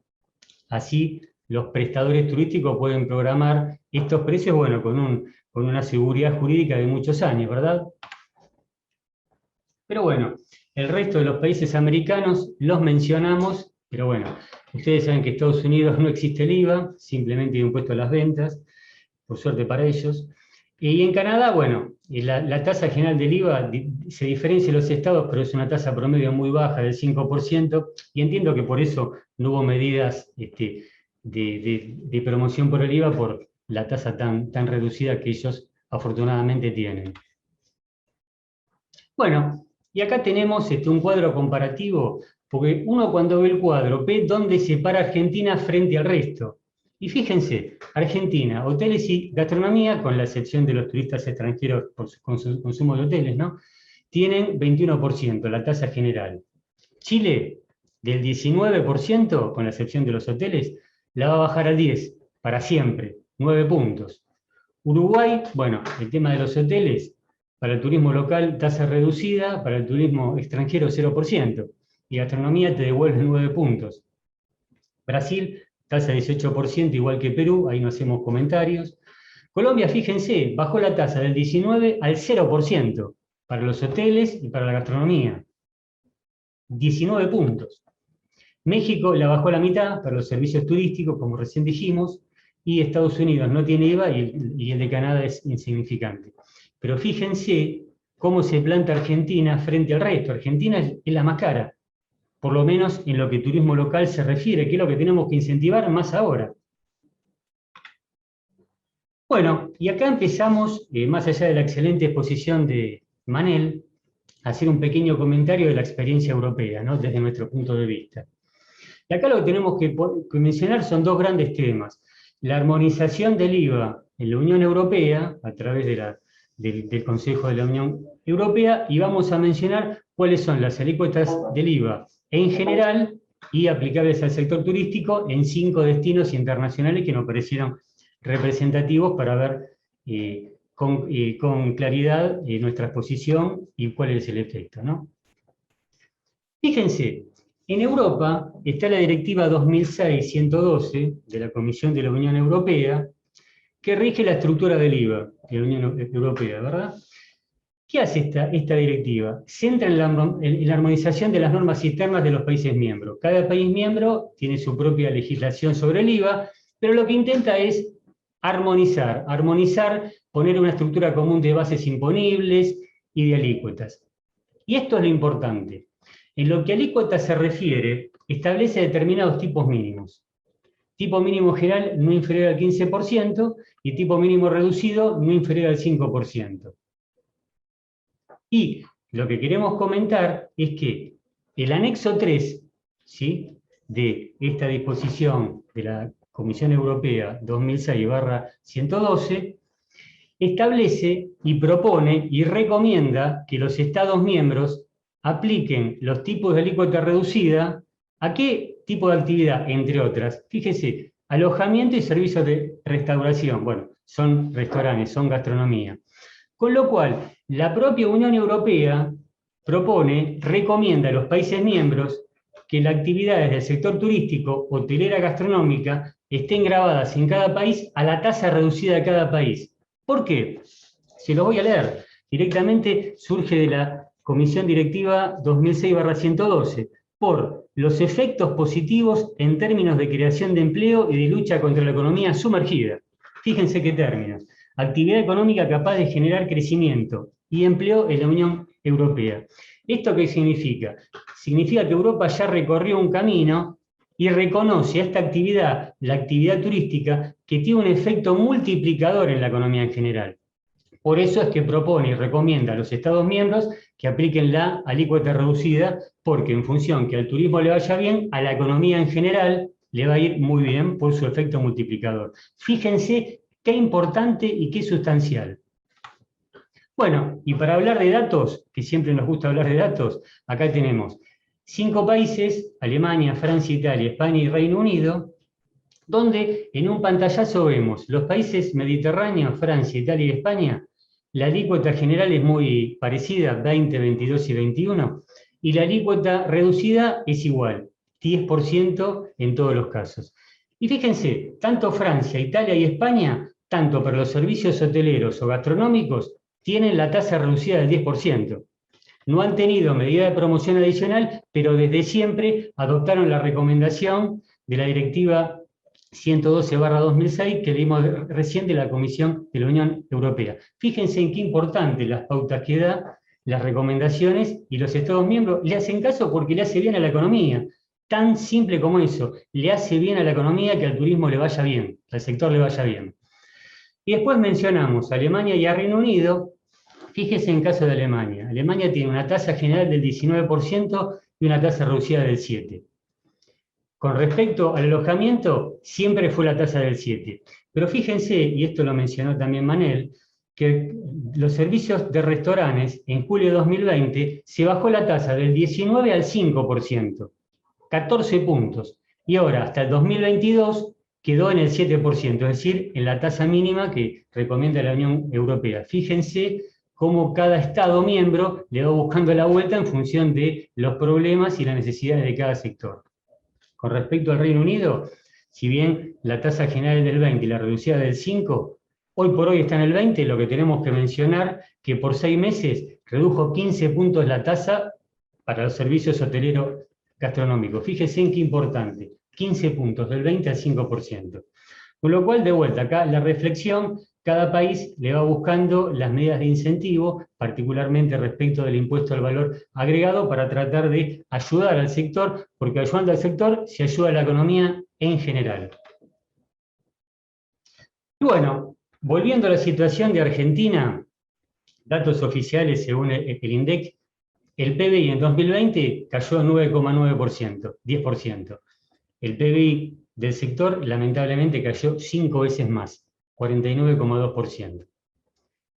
Así los prestadores turísticos pueden programar estos precios, bueno, con una seguridad jurídica de muchos años, ¿verdad? Pero bueno, el resto de los países americanos los mencionamos, pero bueno, ustedes saben que en Estados Unidos no existe el IVA, simplemente hay un impuesto a las ventas, por suerte para ellos. Y en Canadá, bueno, la tasa general del IVA se diferencia en los estados, pero es una tasa promedio muy baja, del 5%, y entiendo que por eso no hubo medidas de promoción por el IVA por la tasa tan reducida que ellos afortunadamente tienen. Bueno, y acá tenemos un cuadro comparativo, porque uno cuando ve el cuadro ve dónde se para Argentina frente al resto. Y fíjense, Argentina, hoteles y gastronomía, con la excepción de los turistas extranjeros por su consumo de hoteles, ¿no? Tienen 21%, la tasa general. Chile, del 19%, con la excepción de los hoteles, la va a bajar al 10%, para siempre, 9 puntos. Uruguay, bueno, el tema de los hoteles, para el turismo local, tasa reducida, para el turismo extranjero, 0%. Y gastronomía te devuelve 9 puntos. Brasil, tasa 18%, igual que Perú, ahí no hacemos comentarios. Colombia, fíjense, bajó la tasa del 19% al 0%, para los hoteles y para la gastronomía. 19 puntos. México la bajó a la mitad para los servicios turísticos, como recién dijimos, y Estados Unidos no tiene IVA y el de Canadá es insignificante. Pero fíjense cómo se planta Argentina frente al resto. Argentina es la más cara, por lo menos en lo que turismo local se refiere, que es lo que tenemos que incentivar más ahora. Bueno, y acá empezamos, más allá de la excelente exposición de Manel, a hacer un pequeño comentario de la experiencia europea, ¿no? Desde nuestro punto de vista. Y acá lo que tenemos que mencionar son dos grandes temas. La armonización del IVA en la Unión Europea, a través del Consejo de la Unión Europea, y vamos a mencionar cuáles son las alícuotas del IVA en general y aplicables al sector turístico en 5 destinos internacionales que nos parecieron representativos para ver con claridad nuestra exposición y cuál es el efecto, ¿no? Fíjense, en Europa está la Directiva 2006-112 de la Comisión de la Unión Europea, que rige la estructura del IVA de la Unión Europea, ¿verdad? ¿Qué hace esta directiva? Centra en la armonización de las normas internas de los países miembros. Cada país miembro tiene su propia legislación sobre el IVA, pero lo que intenta es armonizar, poner una estructura común de bases imponibles y de alícuotas. Y esto es lo importante. En lo que a alícuotas se refiere, establece determinados tipos mínimos. Tipo mínimo general no inferior al 15% y tipo mínimo reducido no inferior al 5%. Y lo que queremos comentar es que el anexo 3, ¿sí?, de esta disposición de la Comisión Europea 2006/112 establece y propone y recomienda que los Estados miembros apliquen los tipos de alícuota reducida ¿a qué tipo de actividad? Entre otras, fíjese, alojamiento y servicios de restauración. Bueno, son restaurantes, son gastronomía. Con lo cual, la propia Unión Europea recomienda a los países miembros que las actividades del sector turístico, hotelera, gastronómica, estén grabadas en cada país a la tasa reducida de cada país. ¿Por qué? Se lo voy a leer. Directamente surge de la Comisión Directiva 2006/112, por los efectos positivos en términos de creación de empleo y de lucha contra la economía sumergida. Fíjense qué términos. Actividad económica capaz de generar crecimiento, y empleo en la Unión Europea. ¿Esto qué significa? Significa que Europa ya recorrió un camino y reconoce a esta actividad, la actividad turística, que tiene un efecto multiplicador en la economía en general. Por eso es que propone y recomienda a los Estados miembros que apliquen la alícuota reducida, porque en función que al turismo le vaya bien, a la economía en general le va a ir muy bien por su efecto multiplicador. Fíjense qué importante y qué sustancial. Bueno, y para hablar de datos, que siempre nos gusta hablar de datos, acá tenemos 5 países, Alemania, Francia, Italia, España y Reino Unido, donde en un pantallazo vemos los países mediterráneos, Francia, Italia y España, la alícuota general es muy parecida, 20, 22 y 21, y la alícuota reducida es igual, 10% en todos los casos. Y fíjense, tanto Francia, Italia y España, tanto para los servicios hoteleros o gastronómicos, tienen la tasa reducida del 10%. No han tenido medida de promoción adicional, pero desde siempre adoptaron la recomendación de la Directiva 112/2006 que leímos recién de la Comisión de la Unión Europea. Fíjense en qué importante las pautas que da, las recomendaciones, y los Estados miembros le hacen caso porque le hace bien a la economía. Tan simple como eso, le hace bien a la economía que al turismo le vaya bien, al sector le vaya bien. Y después mencionamos a Alemania y a Reino Unido. Fíjese en caso de Alemania. Alemania tiene una tasa general del 19% y una tasa reducida del 7%. Con respecto al alojamiento, siempre fue la tasa del 7%. Pero fíjense, y esto lo mencionó también Manel, que los servicios de restaurantes en julio de 2020 se bajó la tasa del 19% al 5%, 14 puntos. Y ahora, hasta el 2022, quedó en el 7%, es decir, en la tasa mínima que recomienda la Unión Europea. Fíjense cómo cada Estado miembro le va buscando la vuelta en función de los problemas y las necesidades de cada sector. Con respecto al Reino Unido, si bien la tasa general es del 20 y la reducida del 5, hoy por hoy está en el 20, lo que tenemos que mencionar que por 6 meses redujo 15 puntos la tasa para los servicios hoteleros gastronómicos. Fíjense en qué importante, 15 puntos, del 20 al 5%. Con lo cual, de vuelta, acá la reflexión, cada país le va buscando las medidas de incentivo, particularmente respecto del impuesto al valor agregado, para tratar de ayudar al sector, porque ayudando al sector se ayuda a la economía en general. Y bueno, volviendo a la situación de Argentina, datos oficiales según el INDEC, el PBI en 2020 cayó a 9,9%, 10%. El PBI del sector lamentablemente cayó 5 veces más, 49,2%.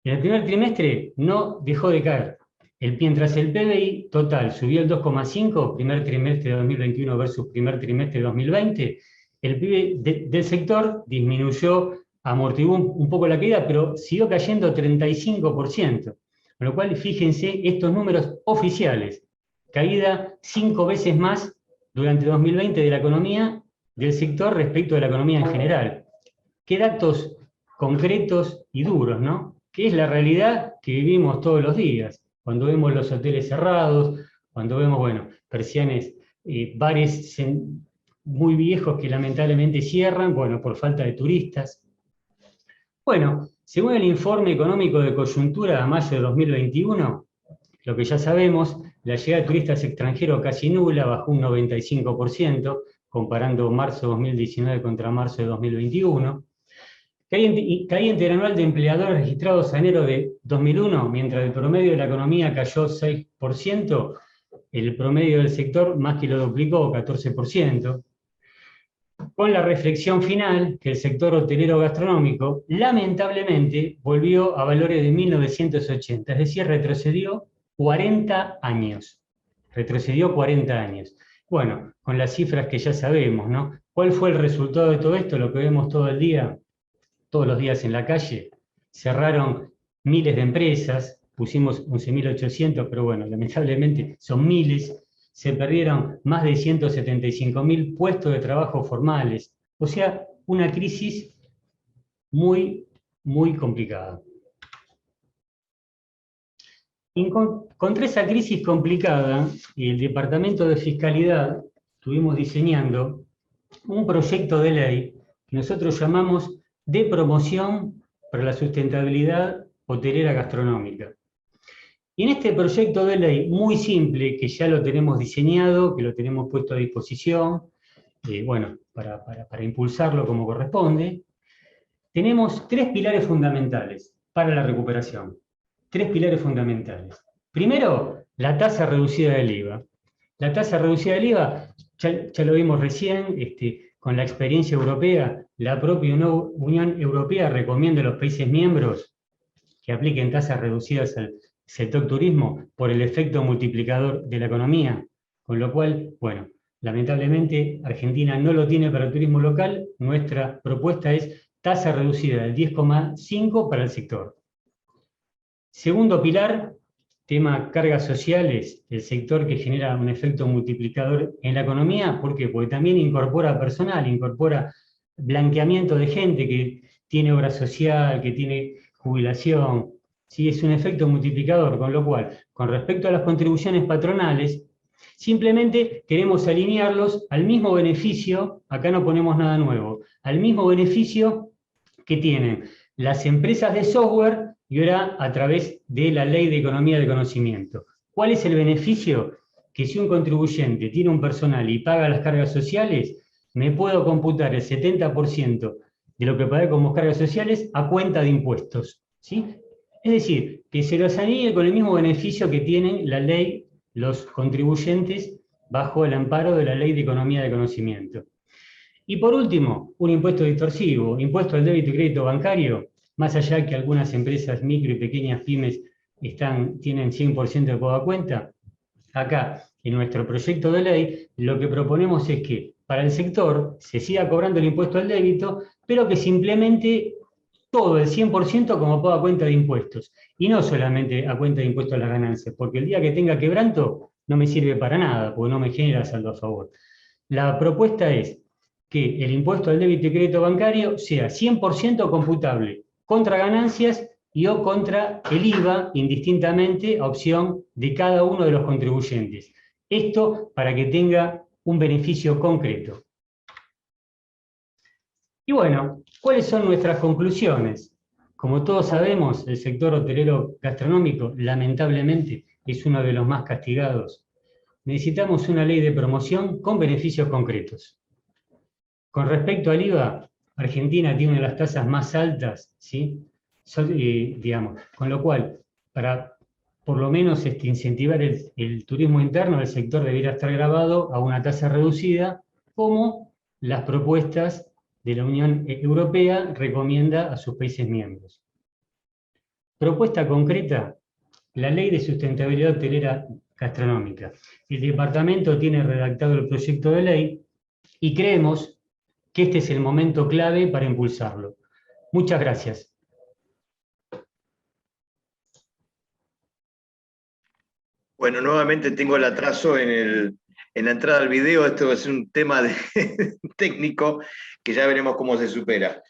En el primer trimestre no dejó de caer. Mientras el PBI total subió el 2,5%, primer trimestre de 2021 versus primer trimestre de 2020, el PBI del sector disminuyó, amortiguó un poco la caída, pero siguió cayendo 35%. Con lo cual, fíjense estos números oficiales. Caída 5 veces más durante 2020 de la economía del sector respecto de la economía en general. ¿Qué datos concretos y duros, ¿no? Que es la realidad que vivimos todos los días, cuando vemos los hoteles cerrados, cuando vemos, bueno, persianes, bares muy viejos que lamentablemente cierran, bueno, por falta de turistas. Bueno, según el informe económico de coyuntura a mayo de 2021, lo que ya sabemos, la llegada de turistas extranjeros casi nula, bajó un 95%, comparando marzo de 2019 contra marzo de 2021. Caída interanual de empleadores registrados a enero de 2001, mientras el promedio de la economía cayó 6%, el promedio del sector más que lo duplicó, 14%. Con la reflexión final que el sector hotelero gastronómico lamentablemente volvió a valores de 1980, es decir, retrocedió 40 años. Retrocedió 40 años. Bueno, con las cifras que ya sabemos, ¿no? ¿Cuál fue el resultado de todo esto? Lo que vemos todo el día, todos los días en la calle. Cerraron miles de empresas, pusimos 11.800, pero bueno, lamentablemente son miles. Se perdieron más de 175.000 puestos de trabajo formales. O sea, una crisis muy, muy complicada. Contra esa crisis complicada, el Departamento de Fiscalidad estuvimos diseñando un proyecto de ley que nosotros llamamos de promoción para la sustentabilidad hotelera gastronómica. Y en este proyecto de ley muy simple, que ya lo tenemos diseñado, que lo tenemos puesto a disposición, bueno, para impulsarlo como corresponde, tenemos tres pilares fundamentales para la recuperación. Tres pilares fundamentales. Primero, la tasa reducida del IVA. La tasa reducida del IVA, ya lo vimos recién, con la experiencia europea, la propia Unión Europea recomienda a los países miembros que apliquen tasas reducidas al sector turismo por el efecto multiplicador de la economía, con lo cual, bueno, lamentablemente Argentina no lo tiene para el turismo local. Nuestra propuesta es tasa reducida del 10,5 para el sector. Segundo pilar, tema cargas sociales, el sector que genera un efecto multiplicador en la economía. ¿Por qué? Porque también incorpora personal, incorpora blanqueamiento de gente que tiene obra social, que tiene jubilación. ¿Sí? Es un efecto multiplicador, con lo cual, con respecto a las contribuciones patronales, simplemente queremos alinearlos al mismo beneficio, acá no ponemos nada nuevo, al mismo beneficio que tienen las empresas de software y ahora a través de la Ley de Economía del Conocimiento. ¿Cuál es el beneficio? Que si un contribuyente tiene un personal y paga las cargas sociales, me puedo computar el 70% de lo que pagué como cargas sociales a cuenta de impuestos, ¿sí? Es decir, que se los alinee con el mismo beneficio que tienen la ley, los contribuyentes, bajo el amparo de la Ley de Economía del Conocimiento. Y por último, un impuesto distorsivo, impuesto al débito y crédito bancario, más allá que algunas empresas micro y pequeñas pymes tienen 100% de pago a cuenta. Acá, en nuestro proyecto de ley, lo que proponemos es que para el sector se siga cobrando el impuesto al débito, pero que se implemente todo, el 100% como pago a cuenta de impuestos, y no solamente a cuenta de impuestos a las ganancias, porque el día que tenga quebranto no me sirve para nada, porque no me genera saldo a favor. La propuesta es que el impuesto al débito y crédito bancario sea 100% computable contra ganancias y o contra el IVA, indistintamente, a opción de cada uno de los contribuyentes. Esto para que tenga un beneficio concreto. Y bueno, ¿cuáles son nuestras conclusiones? Como todos sabemos, el sector hotelero gastronómico, lamentablemente, es uno de los más castigados. Necesitamos una ley de promoción con beneficios concretos. Con respecto al IVA, Argentina tiene una de las tasas más altas, ¿sí? Digamos, con lo cual, para por lo menos incentivar el turismo interno, el sector debería estar grabado a una tasa reducida, como las propuestas de la Unión Europea recomienda a sus países miembros. Propuesta concreta, la Ley de Sustentabilidad Hotelera Gastronómica. El departamento tiene redactado el proyecto de ley y creemos que este es el momento clave para impulsarlo. Muchas gracias. Bueno, nuevamente tengo el atraso en la entrada al video. Esto es un tema técnico que ya veremos cómo se supera.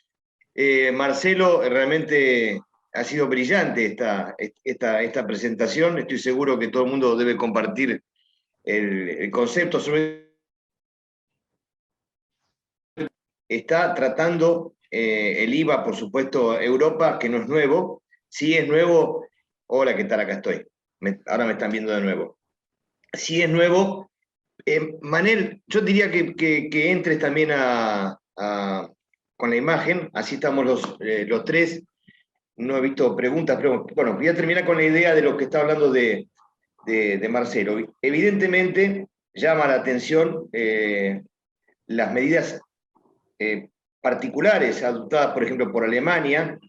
Marcelo, realmente ha sido brillante esta presentación. Estoy seguro que todo el mundo debe compartir el concepto. Está tratando el IVA, por supuesto, Europa, que no es nuevo. Sí es nuevo. Hola, ¿qué tal? Acá estoy. Ahora me están viendo de nuevo. Sí es nuevo. Manel, yo diría que entres también con la imagen, así estamos los tres. No he visto preguntas, pero bueno, voy a terminar con la idea de lo que está hablando de Marcelo. Evidentemente llama la atención las medidas particulares adoptadas, por ejemplo, por Alemania,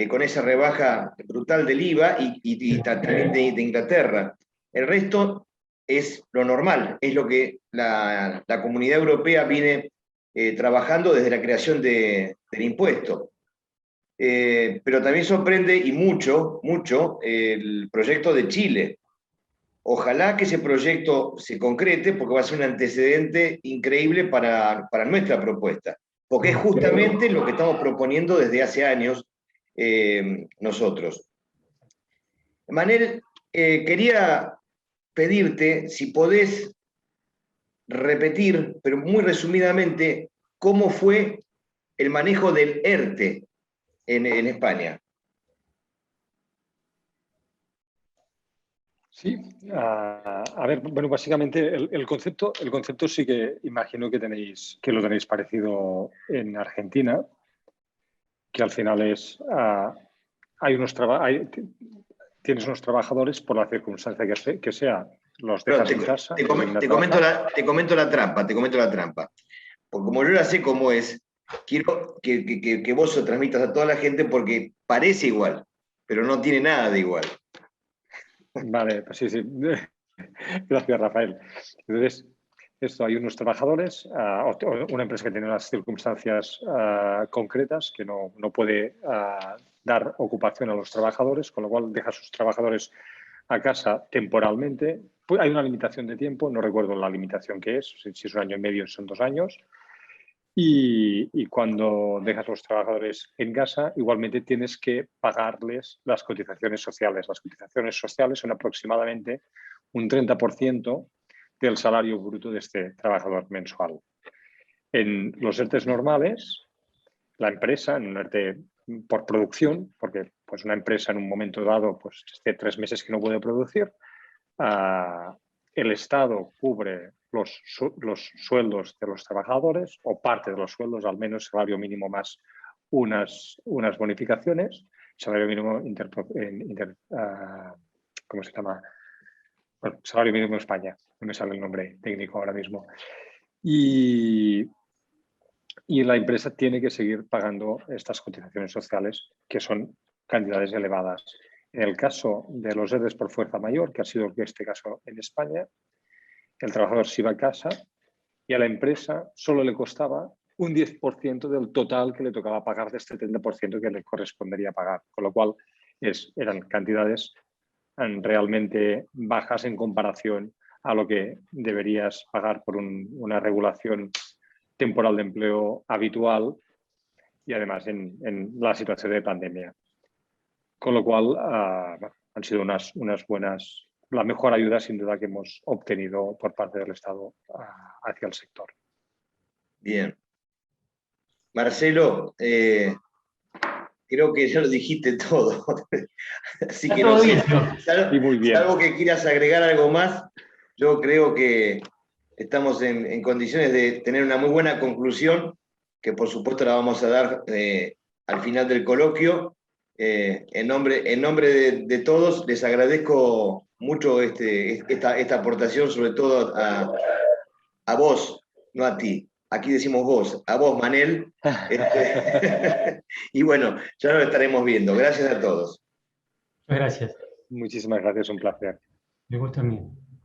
con esa rebaja brutal del IVA y también de Inglaterra. El resto es lo normal, es lo que la Comunidad Europea viene trabajando desde la creación del impuesto. Pero también sorprende y mucho el proyecto de Chile. Ojalá que ese proyecto se concrete, porque va a ser un antecedente increíble para nuestra propuesta, porque es justamente lo que estamos proponiendo desde hace años nosotros. Manel, quería pedirte si podés repetir, pero muy resumidamente, cómo fue el manejo del ERTE en España. Sí, a ver, bueno, básicamente el concepto sí que imagino que lo tenéis parecido en Argentina, que al final es, tienes unos trabajadores por la circunstancia que sea, los Pero dejas en casa, te vienen a comento trabajar. te comento la trampa, te comento la trampa. Porque como yo ya sé cómo es, quiero que vos lo transmitas a toda la gente porque parece igual, pero no tiene nada de igual. Vale, pues sí, sí. Gracias, Rafael. Entonces, hay unos trabajadores, o una empresa que tiene unas circunstancias concretas que no puede dar ocupación a los trabajadores, con lo cual deja a sus trabajadores a casa temporalmente. Pues hay una limitación de tiempo, no recuerdo la limitación que es, si es 1 año y medio, son 2 años. Y cuando dejas a los trabajadores en casa, igualmente tienes que pagarles las cotizaciones sociales. Las cotizaciones sociales son aproximadamente un 30% del salario bruto de este trabajador mensual. En los ERTEs normales, la empresa, en un ERTE por producción, porque pues una empresa en un momento dado pues, esté 3 meses que no puede producir, el Estado cubre los sueldos de los trabajadores o parte de los sueldos, al menos salario mínimo más unas bonificaciones, salario mínimo ¿cómo se llama? Bueno, salario mínimo en España, no me sale el nombre técnico ahora mismo. Y la empresa tiene que seguir pagando estas cotizaciones sociales, que son cantidades elevadas. En el caso de los ERTEs por fuerza mayor, que ha sido este caso en España, el trabajador se iba a casa y a la empresa solo le costaba un 10% del total que le tocaba pagar de este 30% que le correspondería pagar, con lo cual eran cantidades realmente bajas en comparación a lo que deberías pagar por una regulación temporal de empleo habitual y además en la situación de pandemia. Con lo cual han sido unas buenas, la mejor ayuda sin duda que hemos obtenido por parte del Estado hacia el sector. Bien. Marcelo, creo que ya lo dijiste todo. Así que no sé, salvo que quieras agregar algo más, yo creo que estamos en condiciones de tener una muy buena conclusión, que por supuesto la vamos a dar al final del coloquio. En nombre de todos, les agradezco mucho esta aportación, sobre todo a vos, no a ti. Aquí decimos vos, a vos, Manel. Y bueno, ya nos estaremos viendo. Gracias a todos. Muchas gracias. Muchísimas gracias, un placer. Me gusta a mí.